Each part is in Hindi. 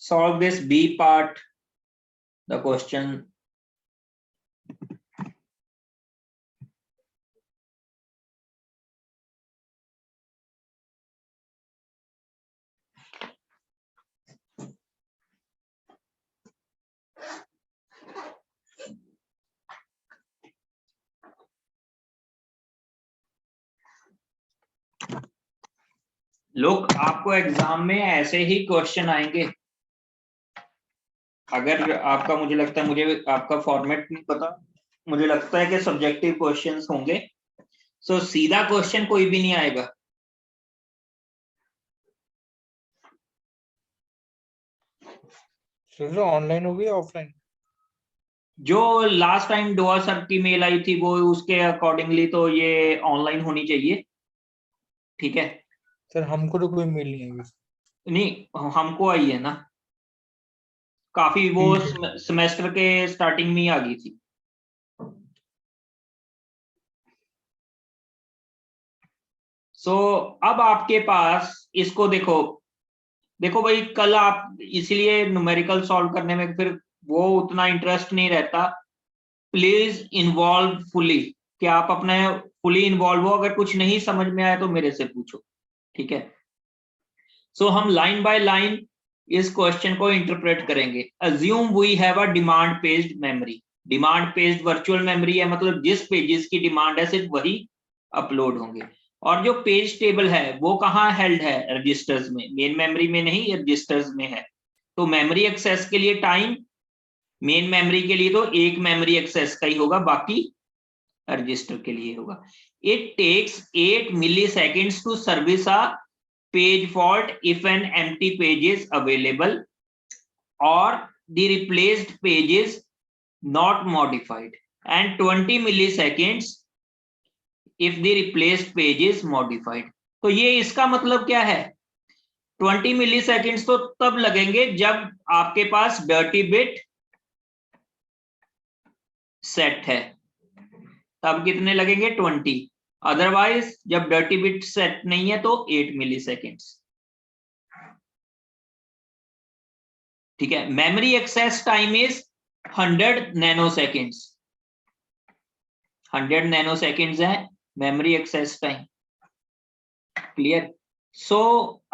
solve this B part, the question. लोग आपको एग्जाम में ऐसे ही क्वेश्चन आएंगे। अगर आपका, मुझे लगता है, मुझे आपका फॉर्मेट नहीं पता, मुझे लगता है कि सब्जेक्टिव क्वेश्चंस होंगे। सो सीधा क्वेश्चन कोई भी नहीं आएगा। ऑनलाइन होगी या ऑफलाइन? जो लास्ट टाइम डोआ सर की मेल आई थी वो उसके अकॉर्डिंगली तो ये ऑनलाइन होनी चाहिए। ठीक है सर, हमको तो कोई मेल नहीं आई। नहीं, हमको आई है ना, काफी वो सेमेस्टर के स्टार्टिंग में ही आ गई थी। सो अब आपके पास इसको देखो भाई, कल आप इसलिए न्यूमेरिकल सॉल्व करने में फिर वो उतना इंटरेस्ट नहीं रहता। प्लीज इन्वॉल्व फुली, कि आप अपने फुली इन्वॉल्व हो। अगर कुछ नहीं समझ में आया तो मेरे से पूछो, ठीक है। सो हम लाइन बाय लाइन इस क्वेश्चन को इंटरप्रेट करेंगे। Assume we have a demand paged memory. Demand paged virtual memory है, मतलब जिस पेजेस की डिमांड है सिर्फ वही अपलोड होंगे। और जो पेज टेबल है वो कहाँ हेल्ड है? रजिस्टर्स में, मेन मेमोरी में नहीं, रजिस्टर्स में है। तो मेमोरी एक्सेस के लिए टाइम मेन मेमोरी के लिए तो एक मेमोरी एक्सेस का ही होगा, बाकी रजिस्टर के लिए होगा। It takes 8 milliseconds to service a page fault if an empty page is available or the replaced page is not modified, and 20 milliseconds if the replaced page is modified. तो ये इसका मतलब क्या है? 20 milliseconds तो तब लगेंगे जब आपके पास डर्टी बिट सेट है, तब कितने लगेंगे? 20। अदरवाइज जब डर्टी बिट सेट नहीं है तो 8 milliseconds। ठीक है। Memory access time is 100 nanoseconds. 100 nanoseconds है memory access time. Clear? So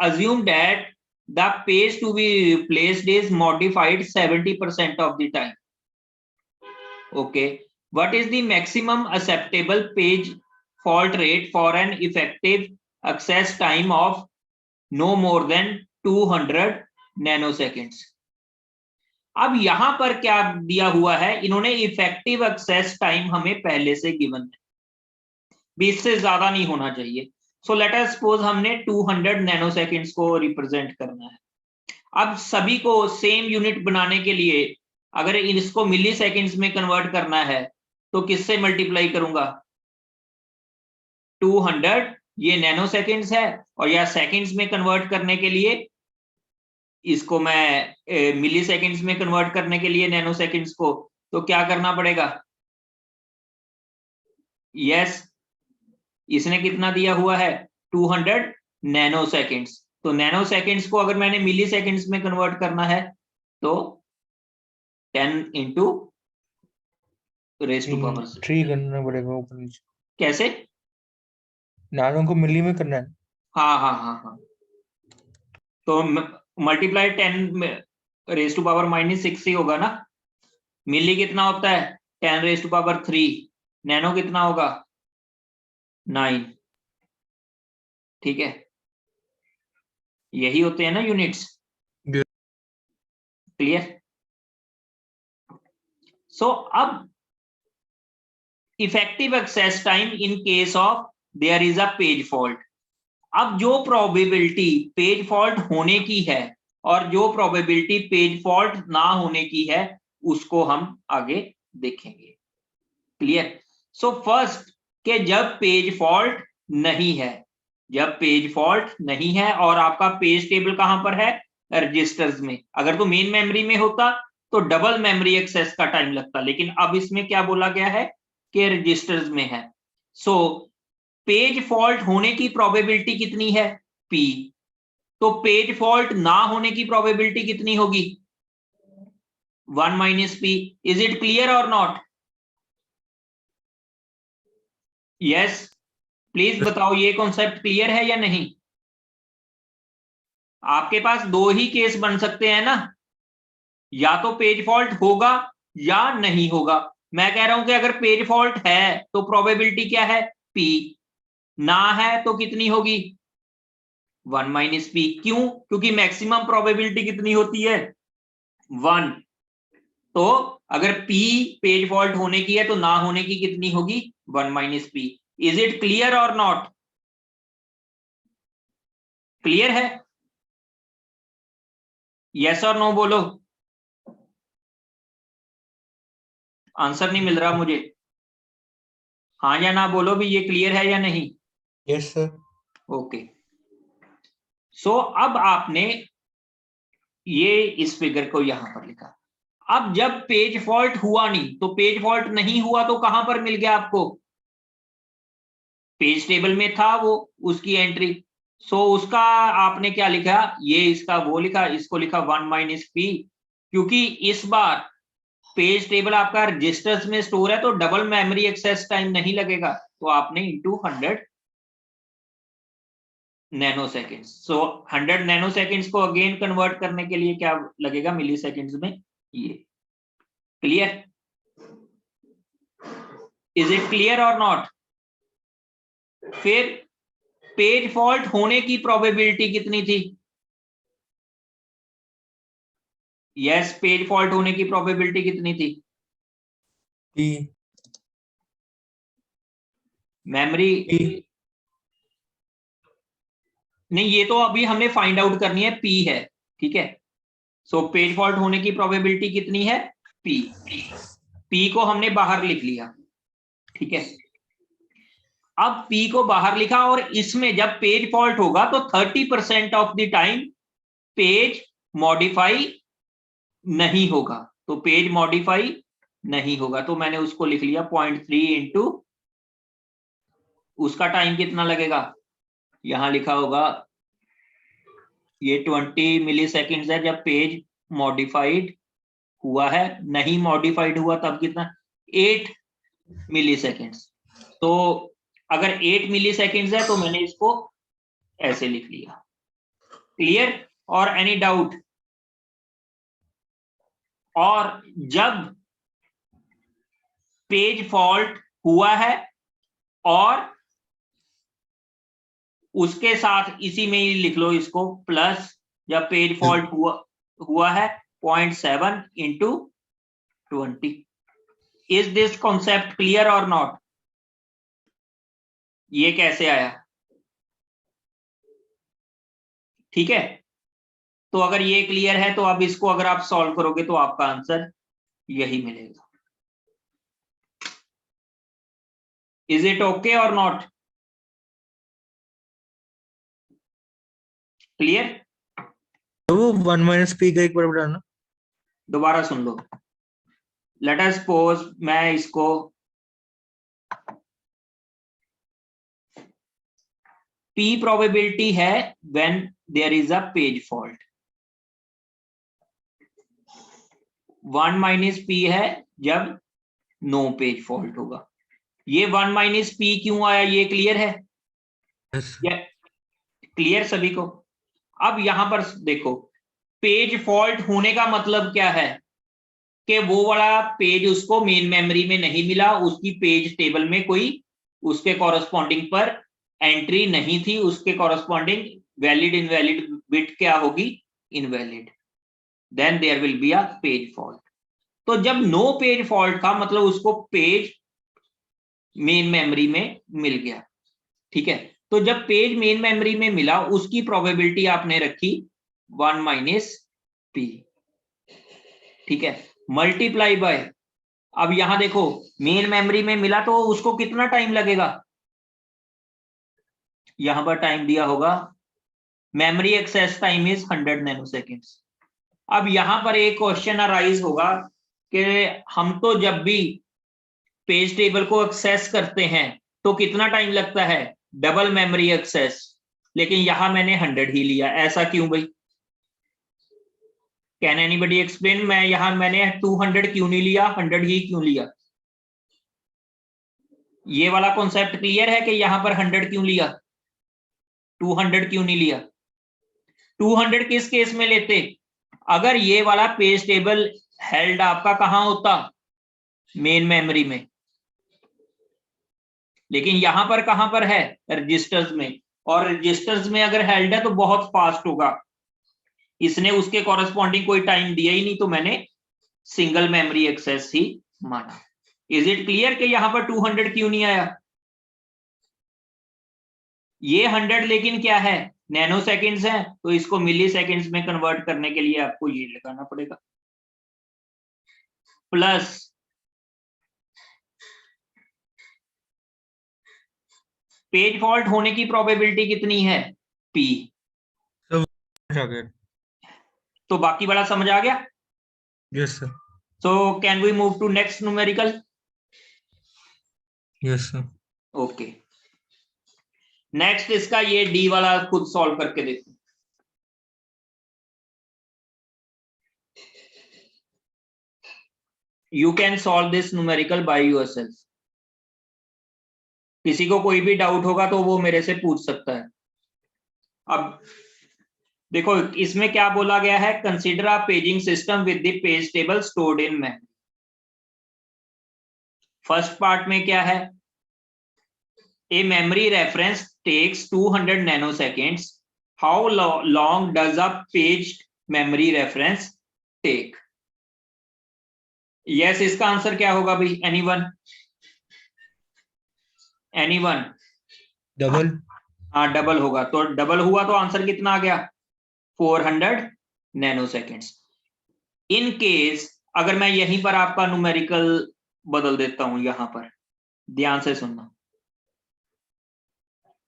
assume that the page to be replaced is modified 70% of the time. Okay, what is the maximum acceptable page fault rate for an effective access time of no more than 200 nanoseconds. अब यहां पर क्या दिया हुआ है? इन्होंने इफेक्टिव एक्सेस टाइम हमें पहले से गिवन है, 20 से ज्यादा नहीं होना चाहिए। सो लेट अस सपोज हमने 200 नैनोसेकेंड्स को रिप्रेजेंट करना है। अब सभी को सेम यूनिट बनाने के लिए अगर इसको मिली सेकेंड्स में कन्वर्ट करना है तो किससे मल्टीप्लाई करूंगा? 200, ये नैनोसेकेंड्स है, और या सेकेंड्स में कन्वर्ट करने के लिए इसको मैं मिली सेकेंड्स में कन्वर्ट करने के लिए नैनो सेकेंड्स को, तो क्या करना पड़ेगा? यस, इसने कितना दिया हुआ है? 200 नैनो सेकेंड्स। तो नैनो सेकेंड्स को अगर मैंने मिली सेकेंड्स में कन्वर्ट करना है तो 10 इंटू रेस टू पावर 3 करना पड़ेगा ऊपर नीचे। कैसे? नैनो को मिली में करना है। हाँ हाँ हाँ हाँ, तो मल्टीप्लाई 10 रेस टू पावर -6 ही होगा ना। मिली कितना होता है? 10 रेस टू पावर 3। नैनो कितना होगा? 9। ठीक है, यही होते हैं ना यूनिट्स। क्लियर? सो अब effective access time in case of there is a page fault. अब जो प्रोबेबिलिटी पेज फॉल्ट होने की है और जो प्रोबेबिलिटी पेज फॉल्ट ना होने की है उसको हम आगे देखेंगे। क्लियर? सो फर्स्ट, के जब पेज फॉल्ट नहीं है, जब पेज फॉल्ट नहीं है और आपका पेज टेबल कहां पर है? रजिस्टर्स में। अगर तो मेन मेमोरी में होता तो डबल मेमोरी एक्सेस का टाइम लगता, लेकिन अब इसमें क्या बोला गया है कि रजिस्टर्स में है। सो पेज फॉल्ट होने की प्रोबेबिलिटी कितनी है? P। तो पेज फॉल्ट ना होने की प्रोबेबिलिटी कितनी होगी? 1 minus P. Is it clear और नॉट? यस, प्लीज बताओ ये कॉन्सेप्ट क्लियर है या नहीं? आपके पास दो ही केस बन सकते हैं ना, या तो पेज फॉल्ट होगा या नहीं होगा। मैं कह रहा हूं कि अगर पेज फॉल्ट है तो प्रोबेबिलिटी क्या है? पी। ना है तो कितनी होगी? 1 माइनस पी। क्यों? क्योंकि मैक्सिमम प्रोबेबिलिटी कितनी होती है? 1। तो अगर P पेज फॉल्ट होने की है तो ना होने की कितनी होगी? 1 minus P. Is it clear और नॉट? क्लियर है? यस और नो बोलो। आंसर नहीं मिल रहा मुझे। हाँ या ना बोलो भी, ये क्लियर है या नहीं? Yes sir. ओके। सो अब आपने ये इस फिगर को यहां पर लिखा। अब जब पेज फॉल्ट हुआ नहीं, तो पेज फॉल्ट नहीं हुआ तो कहां पर मिल गया आपको? पेज टेबल में था वो, उसकी एंट्री। सो उसका आपने क्या लिखा? ये इसका वो लिखा, इसको लिखा 1 माइनस पी। क्योंकि इस बार पेज टेबल आपका रजिस्टर्स में स्टोर है तो डबल मेमोरी एक्सेस टाइम नहीं लगेगा, तो आपने इंटू 100 नैनो सेकेंड्स। सो 100 नैनो सेकेंड्स को अगेन कन्वर्ट करने के लिए क्या लगेगा मिली सेकेंड्स में? ये। क्लियर? इज इट क्लियर और नॉट? फिर पेज फॉल्ट होने की प्रोबेबिलिटी कितनी थी? यस, पेज फॉल्ट होने की प्रोबेबिलिटी कितनी थी? पी। मेमोरी नहीं, ये तो अभी हमने फाइंड आउट करनी है, पी है। ठीक है। सो पेज फॉल्ट होने की प्रोबेबिलिटी कितनी है? पी। पी को हमने बाहर लिख लिया। ठीक है। अब पी को बाहर लिखा और इसमें जब पेज फॉल्ट होगा तो 30% of the time page modify नहीं होगा। तो पेज मॉडिफाई नहीं होगा, तो मैंने उसको लिख लिया 0.3 इंटू उसका टाइम कितना लगेगा? यहां लिखा होगा ये 20 मिली सेकेंड है जब पेज मॉडिफाइड हुआ है, नहीं मॉडिफाइड हुआ तब कितना? 8 मिली सेकेंड्स। तो अगर 8 मिली सेकेंड्स है तो मैंने इसको ऐसे लिख लिया। क्लियर? और एनी डाउट? और जब पेज फॉल्ट हुआ है और उसके साथ इसी में ही लिख लो इसको प्लस, जब पेज फॉल्ट हुआ है 0.7 into 20। Is this concept clear और नॉट? ये कैसे आया? ठीक है। तो अगर ये क्लियर है तो अब इसको अगर आप सॉल्व करोगे तो आपका आंसर यही मिलेगा। इज इट ओके और नॉट? क्लियर? तो वो 1 माइनस पी का एक बार बताना। दोबारा सुन लो। लेट अस सपोज मैं इसको P प्रोबेबिलिटी है when there is a page fault, 1 minus P है जब नो पेज फॉल्ट होगा। ये 1 माइनस पी क्यों आया, ये क्लियर है? क्लियर सभी को? अब यहां पर देखो, पेज फॉल्ट होने का मतलब क्या है? कि वो वाला पेज उसको मेन मेमोरी में नहीं मिला, उसकी पेज टेबल में कोई उसके कॉरस्पॉन्डिंग पर एंट्री नहीं थी, उसके कॉरस्पॉन्डिंग वैलिड इनवैलिड बिट क्या होगी? Invalid. Then there will be a page fault. तो जब नो पेज फॉल्ट था मतलब उसको पेज मेन मेमोरी में मिल गया। ठीक है। तो जब पेज मेन मेमोरी में मिला उसकी प्रोबेबिलिटी आपने रखी 1 माइनस पी। ठीक है। मल्टीप्लाई बाय, अब यहां देखो मेन मेमोरी में मिला तो उसको कितना टाइम लगेगा? यहां पर टाइम दिया होगा, memory access time is 100 nanoseconds. अब यहां पर एक क्वेश्चन अराइज होगा कि हम तो जब भी पेज टेबल को एक्सेस करते हैं तो कितना टाइम लगता है? Double memory access. लेकिन यहां मैंने 100 ही लिया, ऐसा क्यों भाई? Can anybody explain? मैंने 200 क्यों नहीं लिया, 100 ही क्यों लिया? ये वाला कॉन्सेप्ट क्लियर है कि यहां पर 100 क्यों लिया, 200 क्यों नहीं लिया? 200 किस केस में लेते? अगर ये वाला पेज टेबल हेल्ड आपका कहां होता, मेन मेमोरी में, लेकिन यहां पर कहां पर है, रजिस्टर्स में, और रजिस्टर्स में अगर हेल्ड है तो बहुत फास्ट होगा। इसने उसके कॉरेस्पॉन्डिंग कोई टाइम दिया ही नहीं, तो मैंने सिंगल मेमोरी एक्सेस ही माना। इज इट क्लियर कि यहां पर 200 क्यों नहीं आया? ये 100 लेकिन क्या है, नैनो सेकेंड्स है, तो इसको मिली सेकेंड्स में कन्वर्ट करने के लिए आपको ये लगाना पड़ेगा, प्लस पेज फॉल्ट होने की प्रोबेबिलिटी कितनी है, P। तो बाकी बड़ा समझ आ गया? Yes sir. So can we move to next numerical? Yes sir. Okay, next इसका ये D वाला खुद सॉल्व करके देखो। You can solve this numerical by yourself. किसी को कोई भी डाउट होगा तो वो मेरे से पूछ सकता है। अब देखो इसमें क्या बोला गया है, consider a paging system with the page table stored in memory. First part में क्या है, a memory reference takes 200 nanoseconds, how long does a page memory reference take? Yes, इसका आंसर क्या होगा भाई, एनीवन? एनीवन? डबल। हाँ डबल होगा, तो डबल हुआ तो आंसर कितना आ गया, 400 नैनोसेकेंड्स। इन केस अगर मैं यहीं पर आपका न्यूमेरिकल बदल देता हूं, यहां पर ध्यान से सुनना,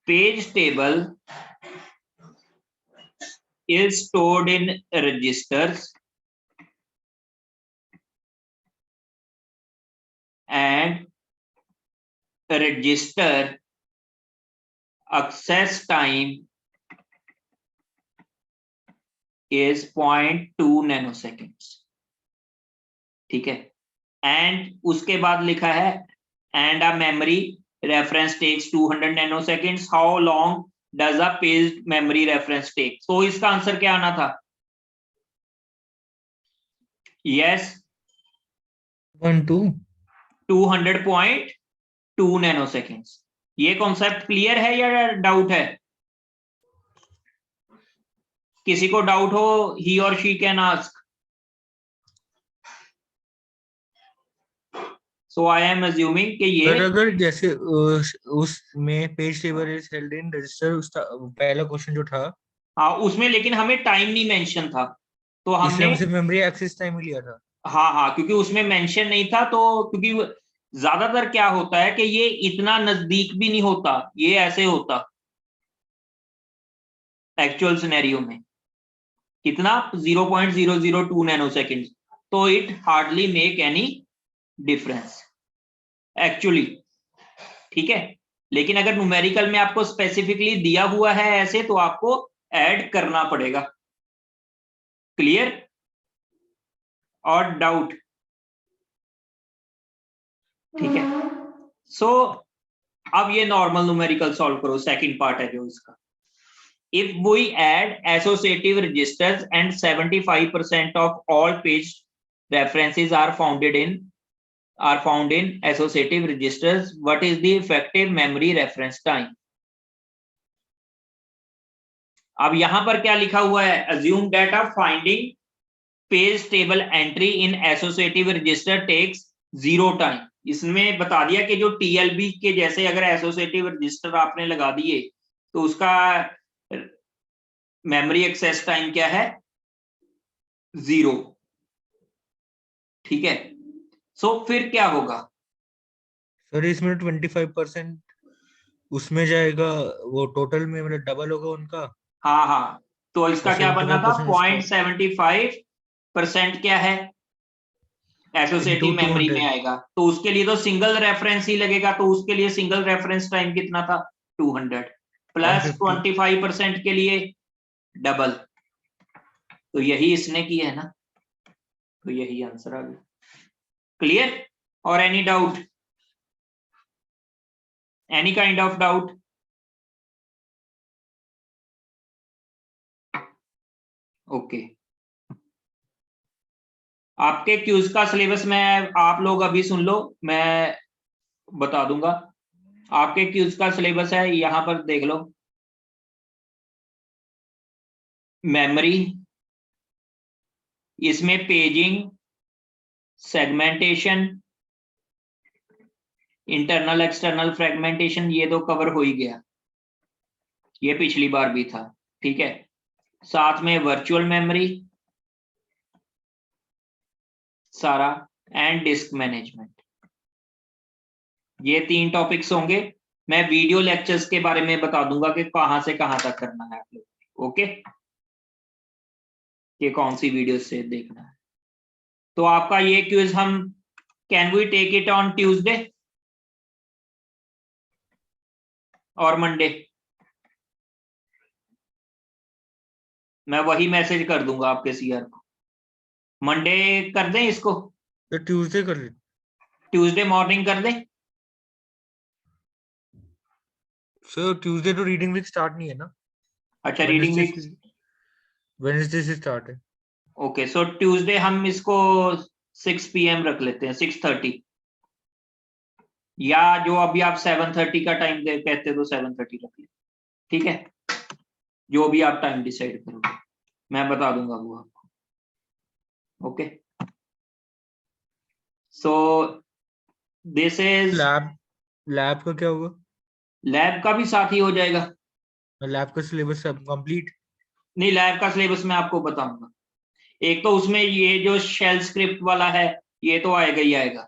page table is stored in registers and register access time is 0.2 nanoseconds. ठीक है, एंड उसके बाद लिखा है and a memory reference takes 200 nanoseconds, how long does a page memory reference take? तो इसका आंसर क्या आना था? Yes, 200.2 nanoseconds. ये कॉन्सेप्ट क्लियर है या डाउट है? किसी को डाउट हो, ही और she can ask. So I am assuming कि ये सर अगर जैसे उसमें page table is held in register, उसका पहला क्वेश्चन जो था, हाँ उसमें, लेकिन हमें टाइम नहीं मेंशन था, तो इसलिए हमने, हमसे मेमोरी एक्सेस टाइम ही लिया था। हाँ हाँ क्योंकि उसमें मेंशन नहीं था, तो क्योंकि ज्यादातर क्या होता है कि ये इतना नजदीक भी नहीं होता, ये ऐसे होता एक्चुअल सिनेरियो में, कितना 0.002 नैनोसेकेंड, तो it hardly make any difference actually. ठीक है, लेकिन अगर न्यूमेरिकल में आपको स्पेसिफिकली दिया हुआ है ऐसे, तो आपको ऐड करना पड़ेगा। क्लियर? और डाउट? ठीक है, सो अब ये नॉर्मल न्यूमेरिकल सॉल्व करो, सेकंड पार्ट है जो इसका। If we add associative registers and 75% of all page references are found in associative registers, what is the effective memory reference time? अब यहां पर क्या लिखा हुआ है, assume that finding page table entry in associative register takes 0 time। इसमें बता दिया कि जो TLB के जैसे अगर एसोसिएटिव रजिस्टर आपने लगा दिए तो उसका मेमोरी एक्सेस टाइम क्या है, 0। ठीक है, सो फिर क्या होगा? सर इसमें 25% उसमें जाएगा, वो टोटल में मतलब डबल होगा उनका। हाँ हाँ, तो इसका और क्या बनना था, 75% 0.75% क्या है, एसोसिएटिव इंटू मेमोरी में 200। आएगा, तो उसके लिए तो सिंगल रेफरेंस ही लगेगा, तो उसके लिए सिंगल रेफरेंस टाइम कितना था, 200। प्लस 150 25% के लिए डबल, तो यही इसने की है ना, तो यही आंसर आ गया। क्लियर? और any doubt, any kind of doubt? Okay, आपके क्यूज का सिलेबस में आप लोग अभी सुन लो, मैं बता दूंगा। आपके क्यूज का सिलेबस है, यहां पर देख लो। मेमोरी, इसमें paging, segmentation, internal external fragmentation, ये तो कवर हो ही गया, ये पिछली बार भी था, ठीक है। साथ में वर्चुअल मेमोरी सारा, एंड डिस्क मैनेजमेंट, ये 3 टॉपिक्स होंगे। मैं वीडियो लेक्चर्स के बारे में बता दूंगा कि कहां से कहां तक करना है आप लोग, ओके, कि कौन सी वीडियो से देखना है। तो आपका ये क्विज हम, can we take it on Tuesday और मंडे? मैं वही मैसेज कर दूंगा आपके सीआर को, मंडे कर दें इसको, तो ट्यूसडे कर ले। ट्यूसडे मॉर्निंग कर दें? सर ट्यूसडे तो रीडिंग वीक स्टार्ट नहीं है ना, अच्छा, रीडिंग वीक, वेडनेसडे से स्टार्ट है। ओके, सो ट्यूसडे हम इसको 6 PM रख लेते हैं, 6:30, या जो अभी आप 7:30 का टाइम कहते हो तो 7:30 रख लेते, ठीक है, जो भी आप टाइम डिसाइड करोगे मैं बता दूंगा वो आपको, okay. So this is, lab का क्या हुआ? लैब का भी साथ ही हो जाएगा। लैब का सिलेबस सब कंप्लीट? नहीं, लैब का सिलेबस मैं आपको बताऊंगा। एक तो उसमें ये जो शेल स्क्रिप्ट वाला है, ये तो आएगा ही आएगा,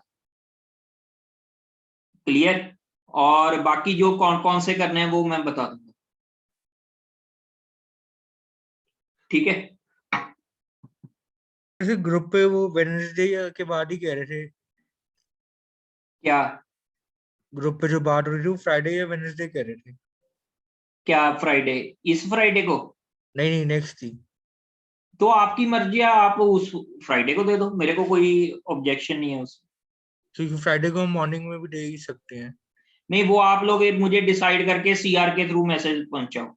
क्लियर, और बाकी जो कौन कौन से करने हैं वो मैं बता दूंगा, ठीक है। ऐसे ग्रुप पे वो वेडनेसडे के बाद ही कह रहे थे, क्या ग्रुप पे जो बात हो रही थी वो फ्राइडे या वेडनेसडे कह रहे थे। क्या फ्राइडे? इस फ्राइडे को? नहीं नहीं, नेक्स्ट थी। तो आपकी मर्जी है, आप उस फ्राइडे को दे दो, मेरे को कोई ऑब्जेक्शन नहीं है उसमें। क्योंकि फ्राइडे को हम मॉर्निंग में भी दे ही सकते हैं। नहीं, वो आप लोग मुझे डिसाइड करके सीआर के थ्रू मैसेज पहुंचाओ,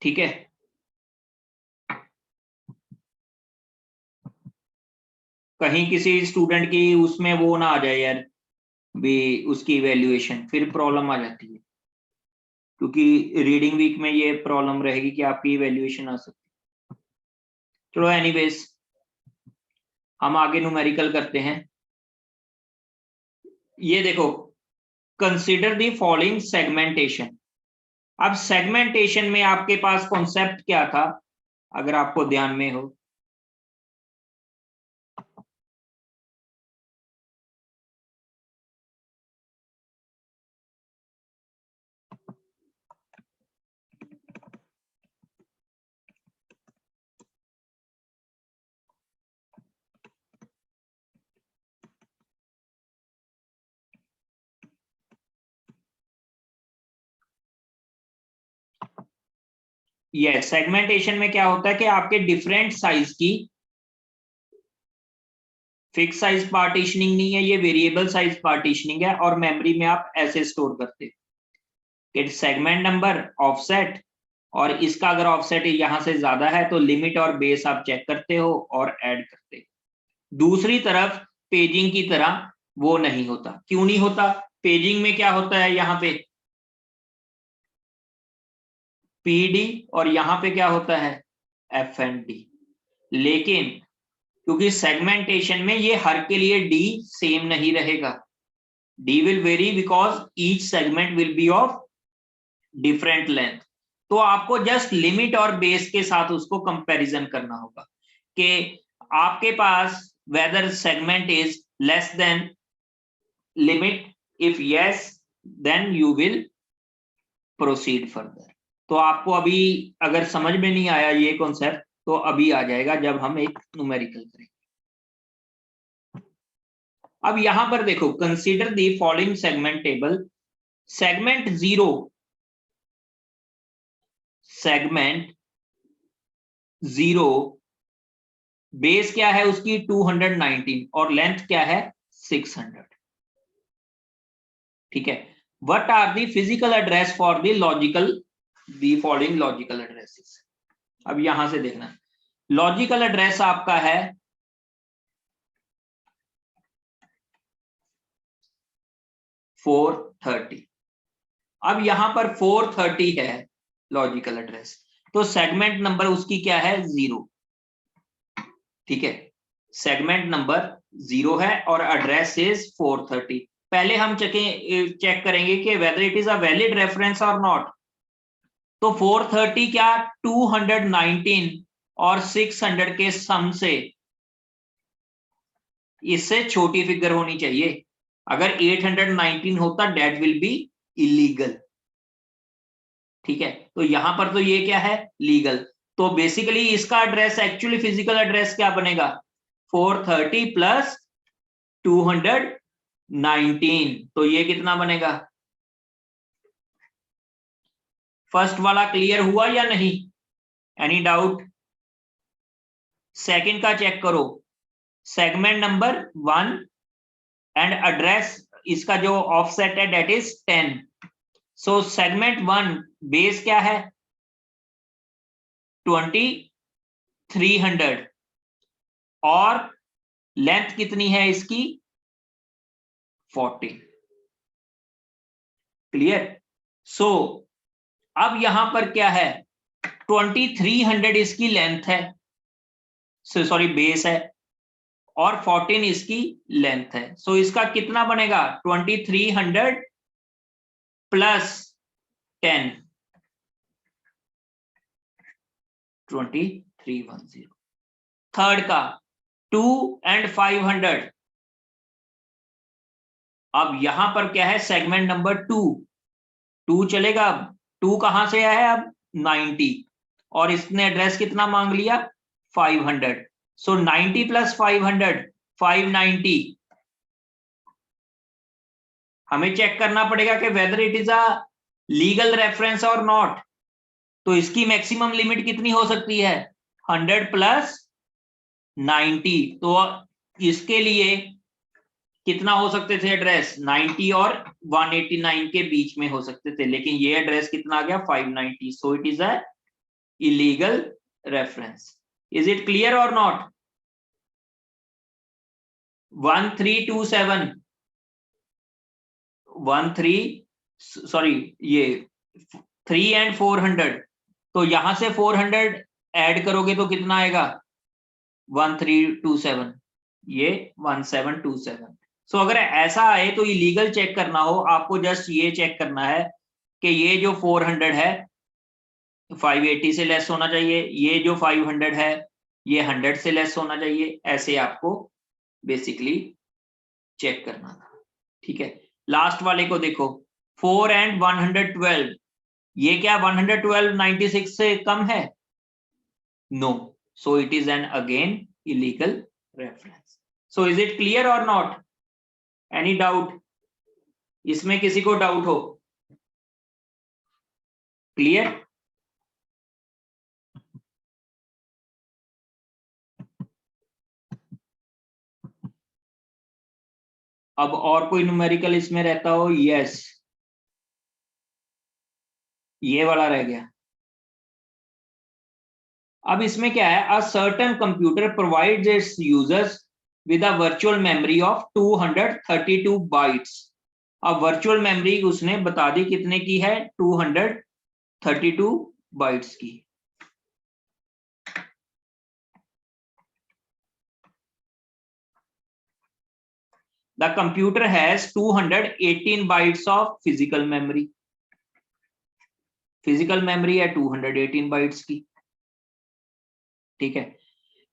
ठीक है। कहीं किसी स्टूडेंट की उसमें वो ना आ जाए यार, भी उसकी इवेल्युएशन फिर प्रॉब्लम आ जाती है, क्योंकि रीडिंग वीक में ये प्रॉब्लम रहेगी कि आपकी इवेल्युएशन आ सकती है। चलो एनीवेज, हम आगे न्यूमेरिकल करते हैं। ये देखो, कंसीडर द फॉलोइंग सेगमेंटेशन। अब सेगमेंटेशन में आपके पास कॉन्सेप्ट क्या था, अगर आपको ध्यान में हो? ये सेगमेंटेशन में क्या होता है कि आपके डिफरेंट साइज की, फिक्स साइज पार्टीशनिंग नहीं है, ये वेरिएबल साइज पार्टीशनिंग है, और मेमोरी में आप ऐसे स्टोर करते हो, सेगमेंट नंबर, ऑफसेट, और इसका अगर ऑफसेट यहां से ज्यादा है तो लिमिट और बेस आप चेक करते हो और ऐड करते हो। दूसरी तरफ पेजिंग की तरह वो नहीं होता। क्यों नहीं होता? पेजिंग में क्या होता है, यहाँ पे पीडी, और यहाँ पे क्या होता है, एफ एंड डी। लेकिन क्योंकि सेगमेंटेशन में ये हर के लिए डी सेम नहीं रहेगा, D will very because each segment will be of different length. तो आपको जस्ट लिमिट और बेस के साथ उसको कंपैरिजन करना होगा कि आपके पास whether segment is less than limit, if yes then you will proceed further. तो आपको अभी अगर समझ में नहीं आया ये कॉन्सेप्ट, तो अभी आ जाएगा जब हम एक न्यूमेरिकल करेंगे। अब यहां पर देखो, consider the following segment table. Segment 0 base क्या है उसकी 219 और लेंथ क्या है 600। ठीक है, what are the physical address for the following logical addresses. अब यहां से देखना, लॉजिकल एड्रेस आपका है 430। अब यहां पर 430 है लॉजिकल एड्रेस, तो सेगमेंट नंबर उसकी क्या है 0। ठीक है, सेगमेंट नंबर 0 है और एड्रेस इज 430। पहले हम चेक करेंगे कि whether it is a valid reference और नॉट। तो 430 क्या 219 और 600 के सम से इससे छोटी फिगर होनी चाहिए। अगर 819 होता डेट विल बी इलीगल। ठीक है, तो यहां पर तो ये क्या है लीगल। तो बेसिकली इसका एड्रेस एक्चुअली फिजिकल एड्रेस क्या बनेगा 430 प्लस 219, तो ये कितना बनेगा। फर्स्ट वाला क्लियर हुआ या नहीं, एनी डाउट। सेकंड का चेक करो, सेगमेंट नंबर 1 एंड एड्रेस इसका जो ऑफसेट है that is 10। So segment 1 base क्या है 2300 और लेंथ कितनी है इसकी 40। क्लियर। सो अब यहां पर क्या है 2300 इसकी लेंथ है, सॉरी बेस है, और 14 इसकी लेंथ है। सो इसका कितना बनेगा 2300 प्लस 10 2310। थर्ड का 2 एंड 500। अब यहां पर क्या है सेगमेंट नंबर 2 चलेगा। अब 2 कहां से आया है अब 90 और इसने एड्रेस कितना मांग लिया 500। सो 90 प्लस 500 590। हमें चेक करना पड़ेगा कि whether it is a legal reference और नॉट। तो इसकी मैक्सिमम लिमिट कितनी हो सकती है 100 प्लस 90। तो इसके लिए कितना हो सकते थे एड्रेस 90 और 189 के बीच में हो सकते थे, लेकिन ये एड्रेस कितना आ गया 590। सो it is a illegal reference. Is it clear और नॉट। 1327 सॉरी ये 3 एंड 400। तो यहां से 400 ऐड करोगे तो कितना आएगा 1327, ये 1727। सो अगर ऐसा आए तो इलीगल चेक करना हो आपको जस्ट ये चेक करना है कि ये जो 400 है 580 से लेस होना चाहिए, ये जो 500 है ये 100 से लेस होना चाहिए। ऐसे आपको बेसिकली चेक करना था। ठीक है, लास्ट वाले को देखो 4 एंड 112। ये क्या 112 96 से कम है no, so it is an again illegal reference. So is it clear और नॉट, एनी डाउट। इसमें किसी को डाउट हो क्लियर। अब और कोई न्यूमेरिकल इसमें रहता हो यस, ये वाला रह गया। अब इसमें क्या है a certain computer provides it's users with a virtual memory of 232 bytes. अब वर्चुअल मेमोरी उसने बता दी कितने की है 232 बाइट्स की। The computer has 218 bytes of physical memory. Physical memory है 218 बाइट्स की। ठीक है,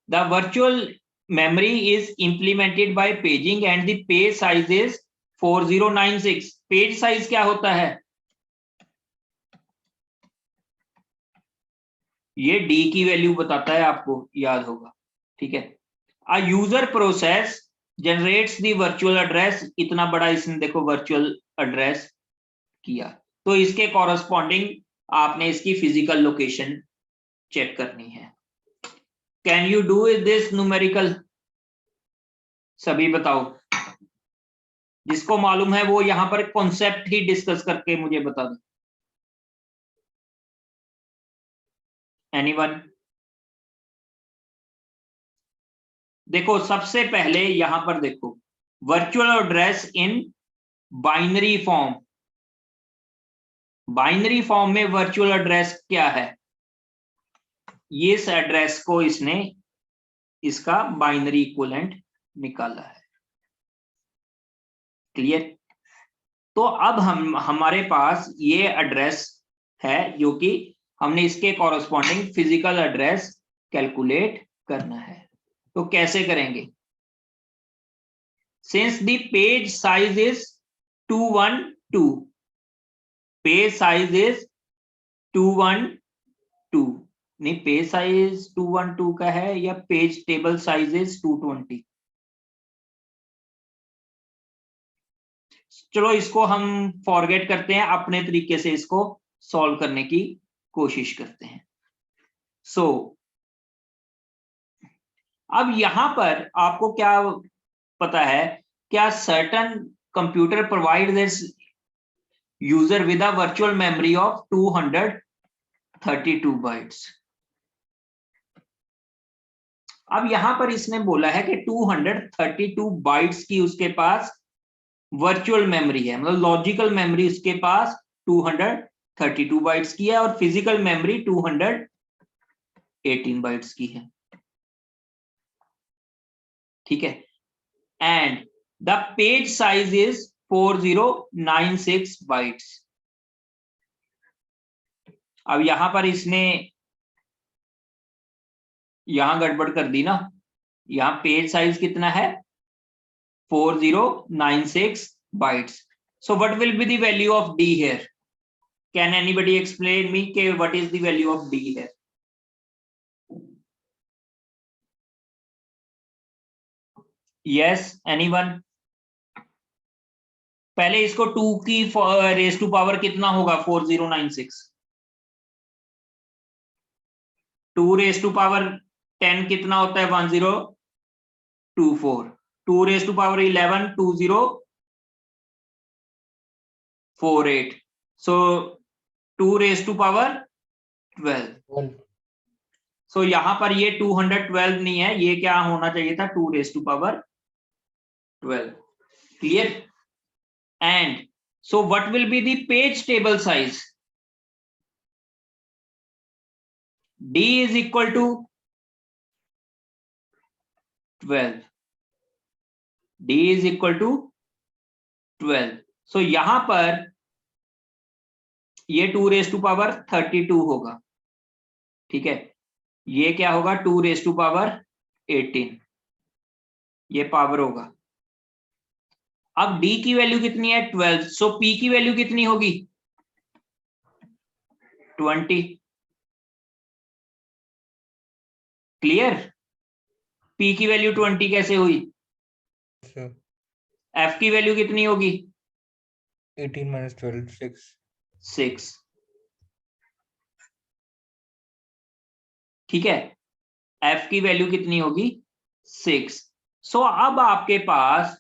the virtual memory is implemented bye paging and the page size is 4096। Page size क्या होता है ये डी की वैल्यू बताता है, आपको याद होगा। ठीक है, a user process generates the virtual address. इतना बड़ा इसने देखो वर्चुअल एड्रेस किया, तो इसके कॉरस्पॉन्डिंग आपने इसकी फिजिकल लोकेशन चेक करनी है। Can you do this numerical? सभी बताओ, जिसको मालूम है वो यहां पर कॉन्सेप्ट ही डिस्कस करके मुझे बता दो। एनीवन? देखो सबसे पहले यहां पर देखो, virtual address in binary form. Binary form में वर्चुअल एड्रेस क्या है? ये इस एड्रेस को इसने इसका बाइनरी इक्विवेलेंट निकाला है। क्लियर? तो अब हमारे पास ये एड्रेस है जो कि हमने इसके कॉरस्पॉन्डिंग फिजिकल एड्रेस कैलकुलेट करना है। तो कैसे करेंगे? Since the page size is 212, page size is 212, नहीं पेज साइज 212 का है या पेज टेबल साइज इज 220? चलो इसको हम फॉरगेट करते हैं, अपने तरीके से इसको सॉल्व करने की कोशिश करते हैं। सो अब यहां पर आपको क्या पता है, क्या certain computer provide this user with a virtual memory of 232 bytes. अब यहां पर इसने बोला है कि 232 बाइट्स की उसके पास वर्चुअल मेमोरी है, मतलब लॉजिकल मेमोरी उसके पास 232 बाइट्स की है और फिजिकल मेमोरी 218 बाइट्स की है। ठीक है, and the page size is 4096 bytes. अब यहां पर इसने यहां गड़बड़ कर दी ना, यहां पेज साइज कितना है? 4096 bytes. So what will be the value of D here? Can anybody explain me what is the value of D here? Yes, anyone? पहले इसको 2 की रेस टू पावर कितना होगा? 4096। 2 रेस टू पावर 10 कितना होता है? 1024। 2 raise to power 11 2048। So 2 raise to power 12। So यहां पर ये 212 नहीं है, ये क्या होना चाहिए था? 2 raise to power 12। Clear? And so what will be the page table size? D is equal to 12। D is equal to 12। So यहां पर ये 2 रेस टू पावर 32 होगा। ठीक है, ये क्या होगा? 2 रेस टू पावर 18, ये पावर होगा। अब D की वैल्यू कितनी है? 12। सो P की वैल्यू कितनी होगी? 20। क्लियर? P की वैल्यू 20 कैसे हुई? F की वैल्यू कितनी होगी? 18 minus 12 6। ठीक है, F की वैल्यू कितनी होगी? 6। सो अब आपके पास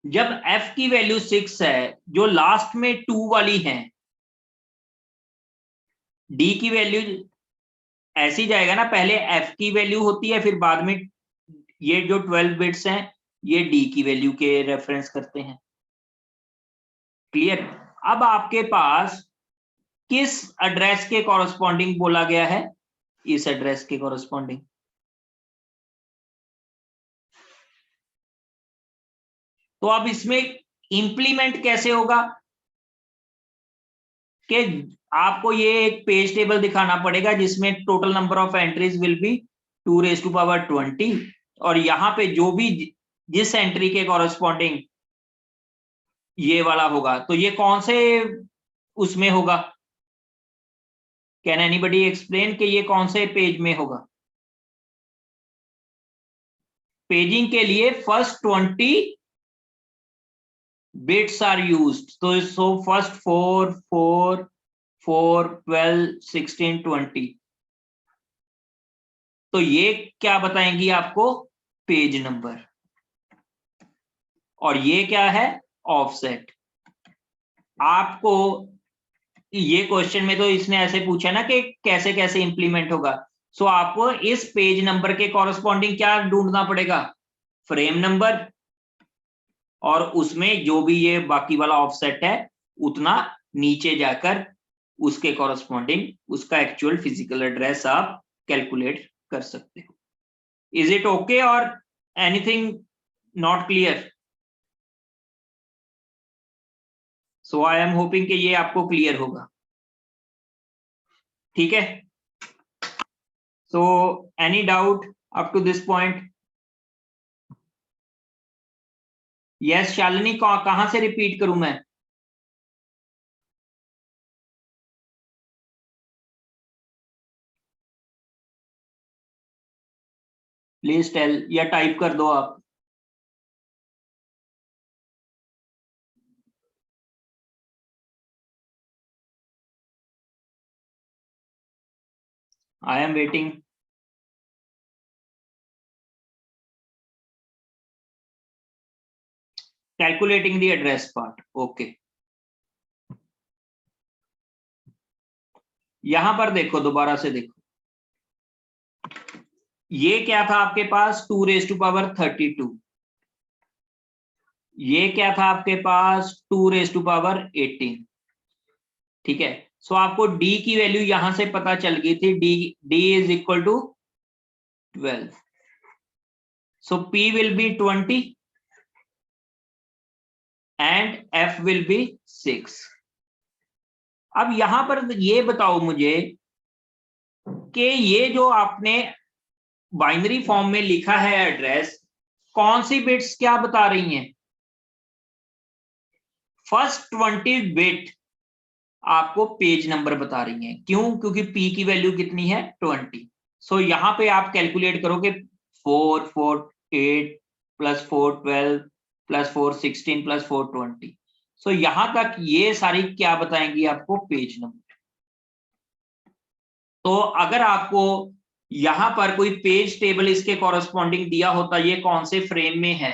जब F की वैल्यू 6 है, जो लास्ट में 2 वाली है, D की वैल्यू ऐसी जाएगा ना, पहले F की वैल्यू होती है, फिर बाद में ये जो 12 बिट्स हैं ये D की वैल्यू के रेफरेंस करते हैं। क्लियर? अब आपके पास किस एड्रेस के कॉरस्पॉन्डिंग बोला गया है? इस एड्रेस के कॉरस्पॉन्डिंग। तो अब इसमें इंप्लीमेंट कैसे होगा कि आपको ये एक पेज टेबल दिखाना पड़ेगा जिसमें total number of entries will be 2 raise to power 20 और यहां पे जो भी जिस एंट्री के कॉरस्पॉन्डिंग ये वाला होगा, तो ये कौन से उसमें होगा? कैन एनीबडी एक्सप्लेन कि ये कौन से पेज में होगा? पेजिंग के लिए फर्स्ट 20 बिट्स आर यूज्ड, तो सो फर्स्ट 4 4 4 12 16 20, तो ये क्या बताएंगी आपको? Page number. और ये क्या है? ऑफसेट। आपको ये क्वेश्चन में तो इसने ऐसे पूछा ना कि कैसे कैसे इंप्लीमेंट होगा, सो आपको इस पेज नंबर के कॉरस्पॉन्डिंग क्या ढूंढना पड़ेगा? फ्रेम नंबर, और उसमें जो भी ये बाकी वाला ऑफसेट है उतना नीचे जाकर उसके कॉरस्पॉन्डिंग उसका एक्चुअल फिजिकल एड्रेस आप कैलकुलेट कर सकते हो। इज इट ओके और anything not clear? So I am hoping कि ये आपको क्लियर होगा। ठीक है, so any doubt up to this point? Yes Shalini, कहां से रिपीट करूं मैं? प्लीज टेल, या टाइप कर दो आप। I am waiting. Calculating the address part, okay. यहां पर देखो, दोबारा से देखो, ये क्या था आपके पास? 2⁻32। ये क्या था आपके पास? 2⁻18। ठीक है, सो आपको डी की वैल्यू यहां से पता चल गई थी, D is equal to 12, so P will be 20 and F will be 6। अब यहां पर ये बताओ मुझे कि ये जो आपने बाइनरी फॉर्म में लिखा है एड्रेस, कौन सी बिट्स क्या बता रही हैं? फर्स्ट 20 बिट आपको पेज नंबर बता रही हैं। क्यों? क्योंकि पी की वैल्यू कितनी है? 20। सो यहां पे आप कैलकुलेट करोगे 4 4 8 प्लस 4 12 प्लस 4 16 प्लस 4 20। सो यहां तक ये सारी क्या बताएंगी आपको? Page number. तो अगर आपको यहां पर कोई पेज टेबल इसके कॉरस्पॉन्डिंग दिया होता, ये कौन से फ्रेम में है,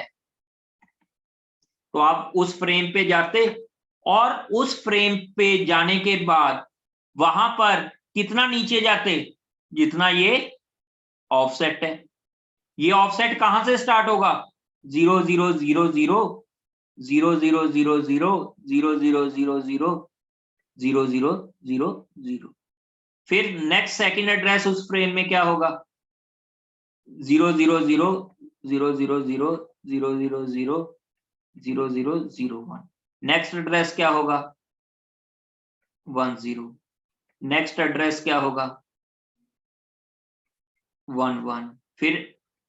तो आप उस फ्रेम पे जाते, और उस फ्रेम पे जाने के बाद वहां पर कितना नीचे जाते? जितना ये ऑफसेट है। ये ऑफसेट कहां से स्टार्ट होगा? 0 0 0 0 0 0 0 0 0 0 0 0 0 0 0 0। फिर नेक्स्ट सेकंड एड्रेस उस फ्रेम में क्या होगा? 0 0 0 0 0 0 0 0 0 0 0 0 1। नेक्स्ट एड्रेस क्या होगा? 1 0। नेक्स्ट एड्रेस क्या होगा? 1 1। फिर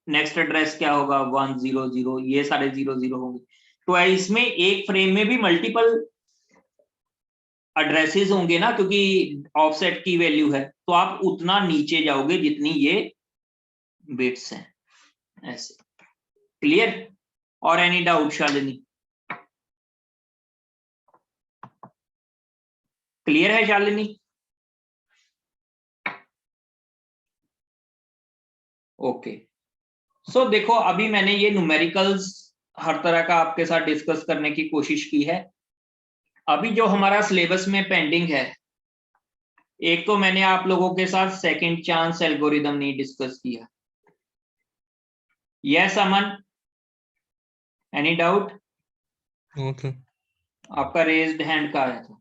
नेक्स्ट एड्रेस क्या होगा? 1 0 0। ये सारे 0 0 होंगे। तो इसमें एक फ्रेम में भी मल्टीपल एड्रेसेस होंगे ना, क्योंकि ऑफसेट की वैल्यू है, तो आप उतना नीचे जाओगे जितनी ये बिट्स हैं। ऐसे क्लियर? और एनी डाउट शालिनी? क्लियर है शालिनी? ओके, सो देखो, अभी मैंने ये न्यूमेरिकल्स हर तरह का आपके साथ डिस्कस करने की कोशिश की है। अभी जो हमारा सिलेबस में पेंडिंग है, एक तो मैंने आप लोगों के साथ सेकंड चांस एल्गोरिदम नहीं डिस्कस किया। Yes Aman, any doubt? Okay. आपका रेज्ड हैंड का आया था।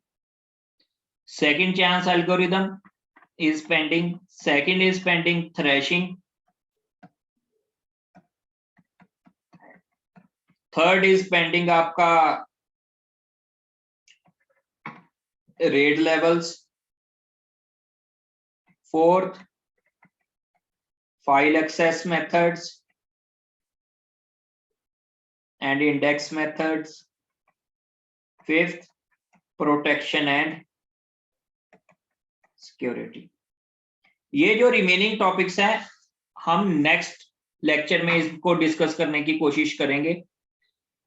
Second chance algorithm is pending. Second is pending thrashing. Third is pending आपका RAID levels. Fourth file access methods and index methods. Fifth, protection and security. ये जो रिमेनिंग टॉपिक्स हैं, हम नेक्स्ट लेक्चर में इसको डिस्कस करने की कोशिश करेंगे।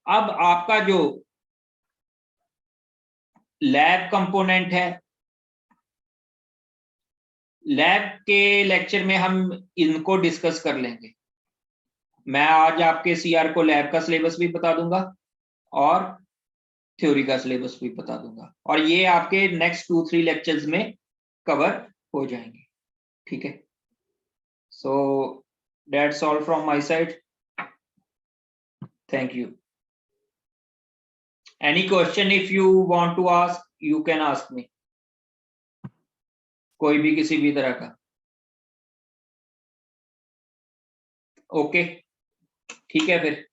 अब आपका जो लैब कंपोनेंट है। लैब के लेक्चर में हम इनको डिस्कस कर लेंगे। मैं आज आपके सीआर को लैब का सिलेबस भी बता दूंगा और थ्योरी का सिलेबस भी बता दूंगा, और ये आपके नेक्स्ट 2-3 लेक्चर्स में कवर हो जाएंगे। ठीक है, so that's all from my side. Thank you. Any question if you want to ask, you can ask me, कोई भी किसी भी तरह का। ओके, ठीक है फिर।